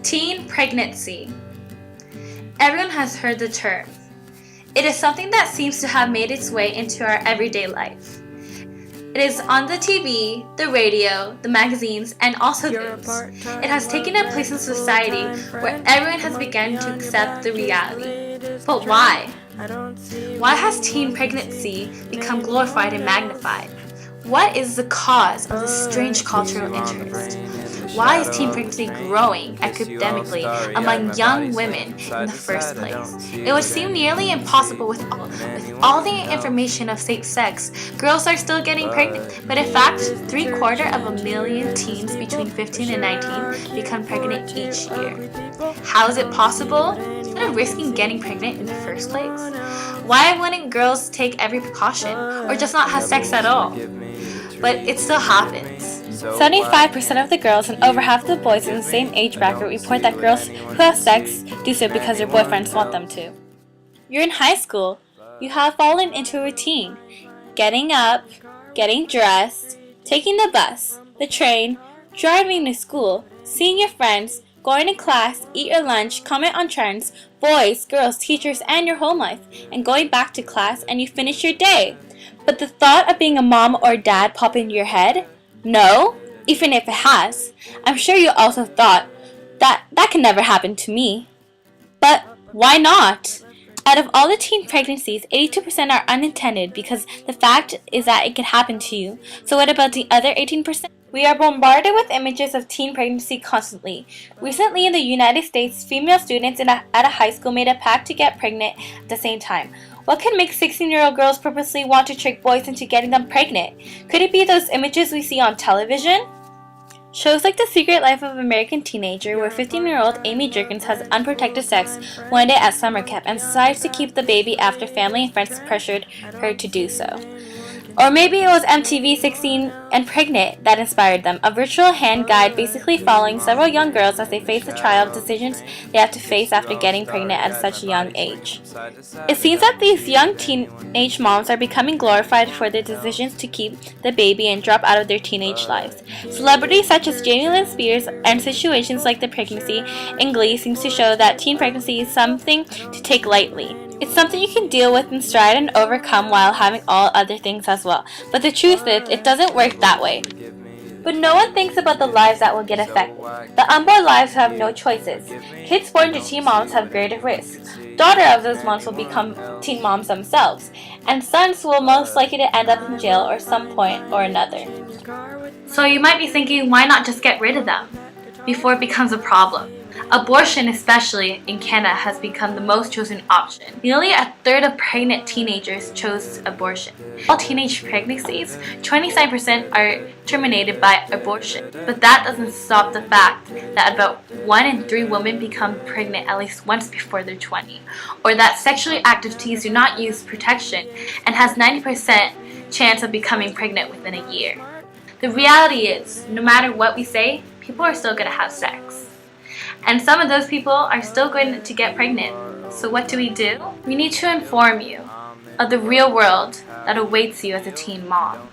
Teen pregnancy. Everyone has heard the term. It is something that seems to have made its way into our everyday life. It is on the TV, the radio, the magazines, and also news. It has taken a place in society where everyone has begun to accept the reality. But why? Why has teen pregnancy become glorified and magnified? What is the cause of this strange cultural interest? Why is teen pregnancy growing academically among young women in the first place? It would seem nearly impossible with all the information of safe sex. Girls are still getting pregnant, but in fact, 750,000 teens between 15 and 19 become pregnant each year. How is it possible? Instead of risking getting pregnant in the first place, why wouldn't girls take every precaution or just not have sex at all? But it still happens. 75% of the girls and over half of the boys in the same age bracket report that girls who have sex do so because their boyfriends want them to. You're in high school. You have fallen into a routine. Getting up, getting dressed, taking the bus, the train, driving to school, seeing your friends, going to class, eat your lunch, comment on trends, boys, girls, teachers, and your home life, and going back to class and you finish your day. But the thought of being a mom or dad pop into your head? No, even if it has. I'm sure you also thought that can never happen to me. But why not? Out of all the teen pregnancies, 82% are unintended because the fact is that it could happen to you. So what about the other 18%? We are bombarded with images of teen pregnancy constantly. Recently in the United States, female students at a high school made a pact to get pregnant at the same time. What could make 16-year-old girls purposely want to trick boys into getting them pregnant? Could it be those images we see on television? Shows like The Secret Life of American Teenager, where 15-year-old Amy Jerkins has unprotected sex one day at summer camp and decides to keep the baby after family and friends pressured her to do so. Or maybe it was MTV 16 and Pregnant that inspired them, a virtual hand guide basically following several young girls as they face the trial of decisions they have to face after getting pregnant at such a young age. It seems that these young teenage moms are becoming glorified for their decisions to keep the baby and drop out of their teenage lives. Celebrities such as Jamie Lynn Spears and situations like the pregnancy in Glee seems to show that teen pregnancy is something to take lightly. It's something you can deal with in stride and overcome while having all other things as well. But the truth is, it doesn't work that way. But no one thinks about the lives that will get affected. The unborn lives who have no choices. Kids born to teen moms have greater risks. Daughter of those moms will become teen moms themselves. And sons will most likely to end up in jail or some point or another. So you might be thinking, why not just get rid of them before it becomes a problem? Abortion, especially in Canada, has become the most chosen option. Nearly a third of pregnant teenagers chose abortion. All teenage pregnancies, 27% are terminated by abortion. But that doesn't stop the fact that about 1 in 3 women become pregnant at least once before they're 20. Or that sexually active teens do not use protection and has 90% chance of becoming pregnant within a year. The reality is, no matter what we say, people are still going to have sex. And some of those people are still going to get pregnant. So what do? We need to inform you of the real world that awaits you as a teen mom.